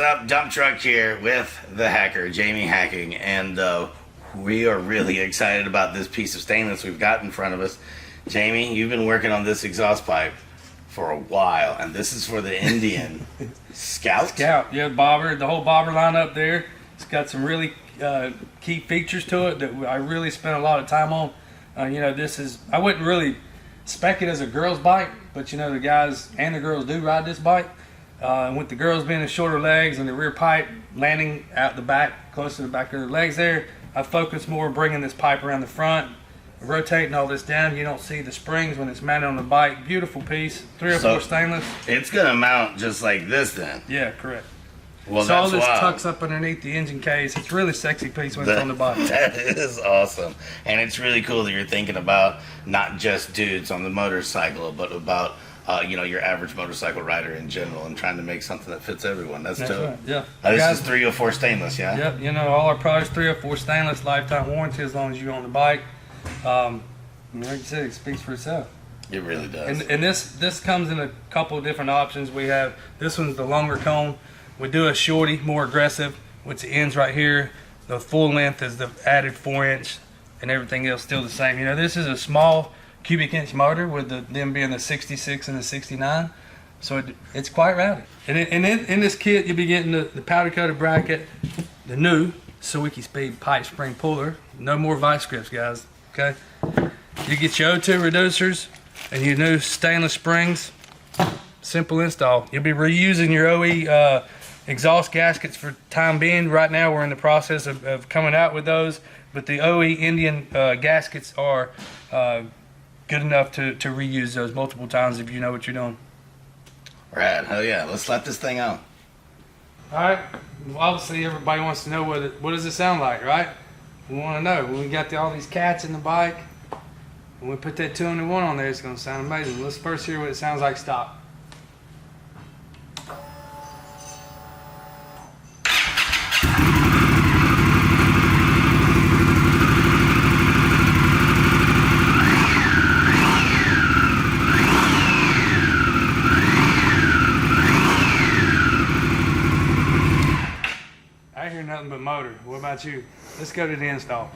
up? Dump Truck here with the hacker, Jamie Hacking, and we are really excited about this piece of stainless we've got in front of us. Jamie, you've been working on this exhaust pipe for a while, and this is for the Indian Scout? Scout, yeah, bobber, the whole bobber line up there. It's got some really key features to it that I really spent a lot of time on. This is, I wouldn't really spec it as a girl's bike, but the guys and the girls do ride this bike. And with the girls being the shorter legs and the rear pipe landing out the back, close to the back of their legs there, I focus more on bringing this pipe around the front, rotating all this down. You don't see the springs when it's mounted on the bike. Beautiful piece, 304 stainless. It's gonna mount just like this then? Yeah, correct. Well, so all this tucks up underneath the engine case. It's a really sexy piece when it's on the bike. That is awesome. And it's really cool that you're thinking about not just dudes on the motorcycle, but about your average motorcycle rider in general, and trying to make something that fits everyone. That's dope. Right. Yeah. This is 304 stainless, yeah? Yep. All our products 304 stainless, lifetime warranty as long as you own the bike. Like you said, it speaks for itself. It really does. And this comes in a couple of different options. We have, this one's the longer cone. We do a shorty, more aggressive, which ends right here. The full length is the added 4-inch, and everything else still the same. This is a small cubic inch motor, with them being the 66 and the 69, so it's quite rowdy. And in this kit, you'll be getting the powder coated bracket, the new Sawicki Speed pipe spring puller. No more vice grips, guys. Okay. You get your O2 reducers and your new stainless springs. Simple install. You'll be reusing your OE exhaust gaskets for time being. Right now we're in the process of coming out with those, but the OE Indian gaskets are good enough to reuse those multiple times if you know what you're doing. Rad, hell yeah, let's slap this thing on. Alright, well, obviously everybody wants to know what does it sound like, right? We want to know. When we got all these cats in the bike, when we put that 2-in-1 on there, it's going to sound amazing. Let's first hear what it sounds like stop. I hear nothing but motor. What about you? Let's go to the install.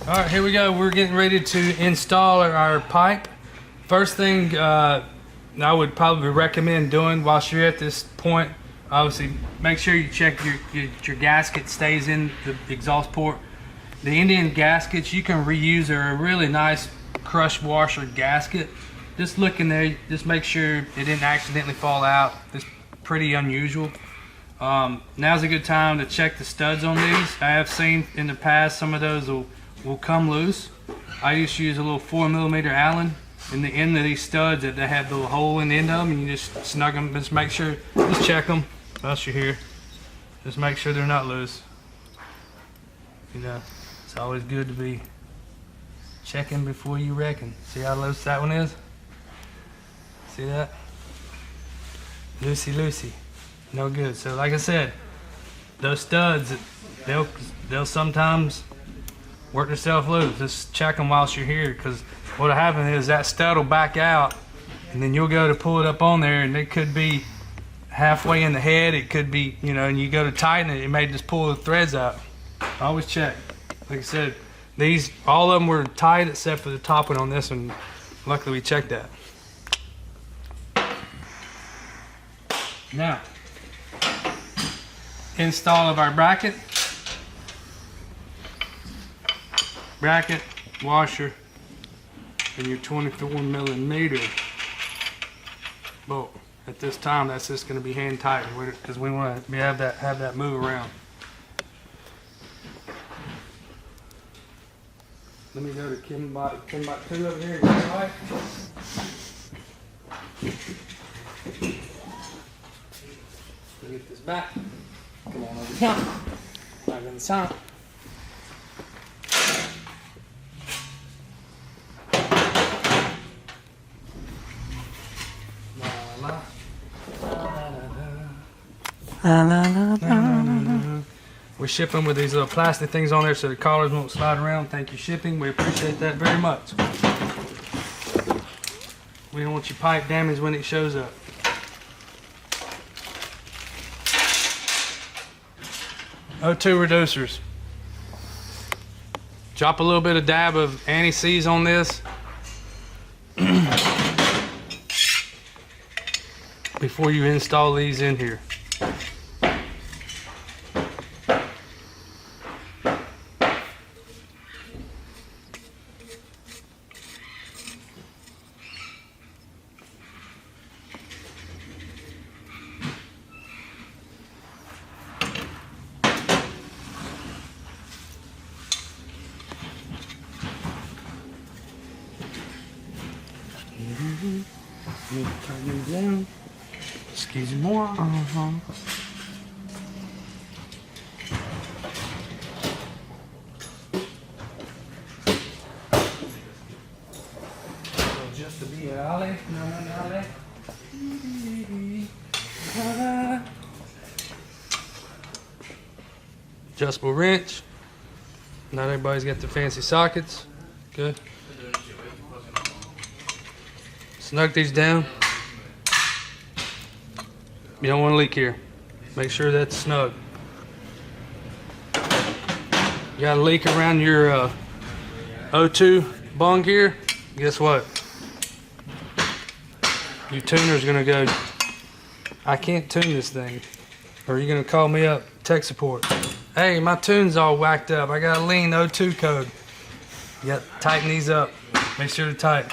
All right, here we go. We're getting ready to install our pipe. First thing I would probably recommend doing whilst you're at this point, obviously make sure you check your gasket stays in the exhaust port. The Indian gaskets you can reuse are a really nice crush washer gasket. Just look in there, just make sure it didn't accidentally fall out. It's pretty unusual. Now's a good time to check the studs on these. I have seen in the past some of those will come loose. I used to use a little 4mm Allen in the end of these studs that they have the little hole in the end of them, and you just snug them. Just make sure, just check them whilst you're here. Just make sure they're not loose. It's always good to be checking before you reckon. See how loose that one is? See that? Loosey. No good. So like I said, those studs, they'll sometimes work themselves loose. Just check them whilst you're here, because what'll happen is that stud will back out, and then you'll go to pull it up on there, and it could be halfway in the head. It could be, and you go to tighten it, it may just pull the threads out. Always check. Like I said, all of them were tight except for the top one on this one. Luckily we checked that. Now, install of our bracket, washer, and your 24mm bolt. At this time, that's just going to be hand tightened because we want to have that move around. Let me go to Kim 2 over here. Right? Get this back. Come on over here. Back in the side. We ship them with these little plastic things on there so the collars won't slide around. Thank you shipping. We appreciate that very much. We don't want your pipe damaged when it shows up. O2 reducers. Drop a little bit of dab of anti-seize on this before you install these in here. Turn these down. Excuse me more. Just to be an alley. Adjustable wrench. Not everybody's got the fancy sockets. Good. Snug these down. You don't want to leak here. Make sure that's snug. You got a leak around your O2 bung here. Guess what? Your tuner's gonna go, I can't tune this thing. Or you're gonna call me up, tech support. Hey, my tune's all whacked up. I got a lean O2 code. You got to tighten these up. Make sure they're tight.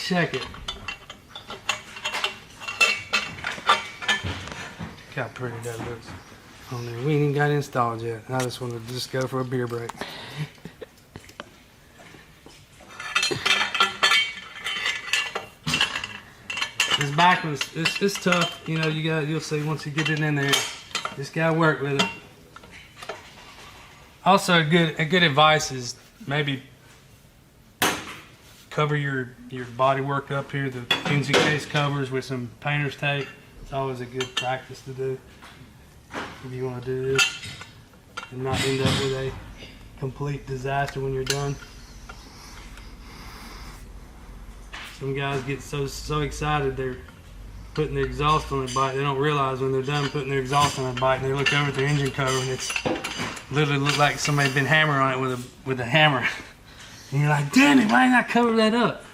Check it. Look how pretty that looks on there. We ain't even got it installed yet. I just want to just go for a beer break. This back one's it's tough. You know, you'll see once you get it in there. Just gotta work with it. Also, a good advice is maybe cover your body work up here, the engine case covers with some painter's tape. It's always a good practice to do if you want to do this and not end up with a complete disaster when you're done. Some guys get so excited they're putting the exhaust on their bike, they don't realize when they're done putting their exhaust on their bike, they look over at their engine cover and it's literally look like somebody's been hammering on it with a hammer. And you're like, damn it, why didn't I cover that up?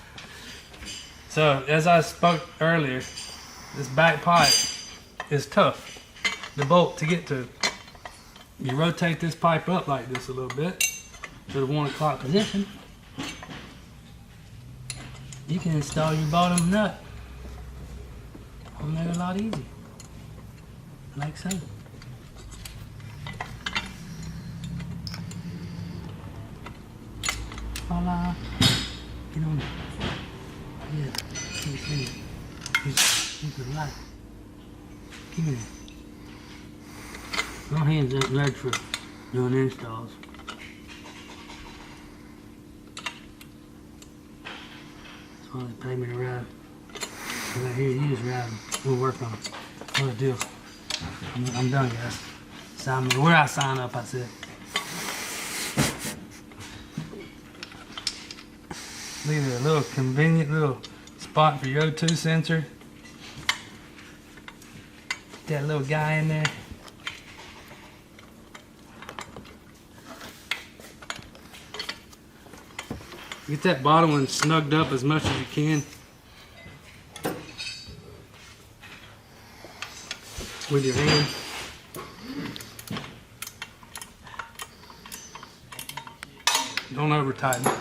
So, as I spoke earlier, this back pipe is tough, the bolt to get to. You rotate this pipe up like this a little bit to the 1 o'clock position. You can install your bottom nut on there a lot easier, like so. Voila. Get on it. Yeah. See. Use the light. Give me that. No hands up legs for doing installs. That's why they pay me to ride. Cause I hear you just riding. We'll work on it. What a deal. I'm done, guys. Sign me. Where I sign up, I said. Leave it a little convenient little spot for your O2 sensor. Put that little guy in there. Get that bottom one snugged up as much as you can with your hand. Don't over tighten it.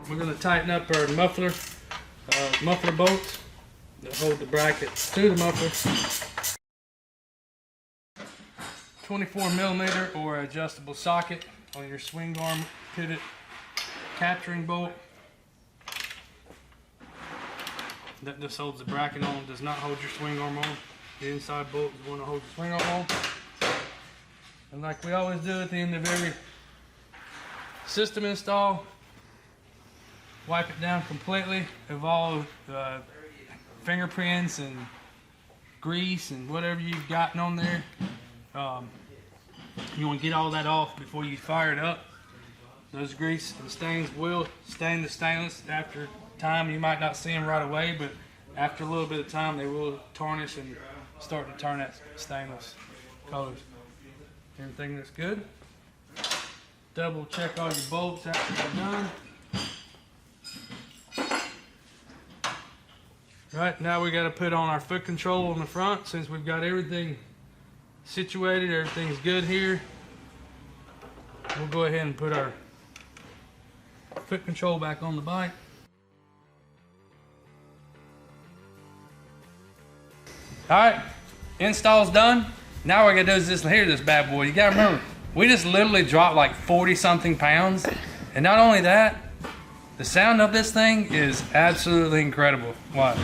We're going to tighten up our muffler bolts that hold the bracket to the muffler. 24 millimeter or adjustable socket on your swing arm pivot capturing bolt. That just holds the bracket on, does not hold your swing arm on. The inside bolt is the one that holds the swing arm on. And like we always do at the end of every system install, wipe it down completely of all fingerprints and grease and whatever you've gotten on there. You want to get all that off before you fire it up. Those grease and stains will stain the stainless. After time, you might not see them right away, but after a little bit of time, they will tarnish and start to turn that stainless colors. Everything looks good. Double check all your bolts after you're done. Right, now we got to put on our foot control on the front. Since we've got everything situated, everything's good here, we'll go ahead and put our foot control back on the bike. Alright, install's done. Now what we gotta do is just hear this bad boy. You gotta remember, we just literally dropped like 40 something pounds. And not only that, the sound of this thing is absolutely incredible. Watch.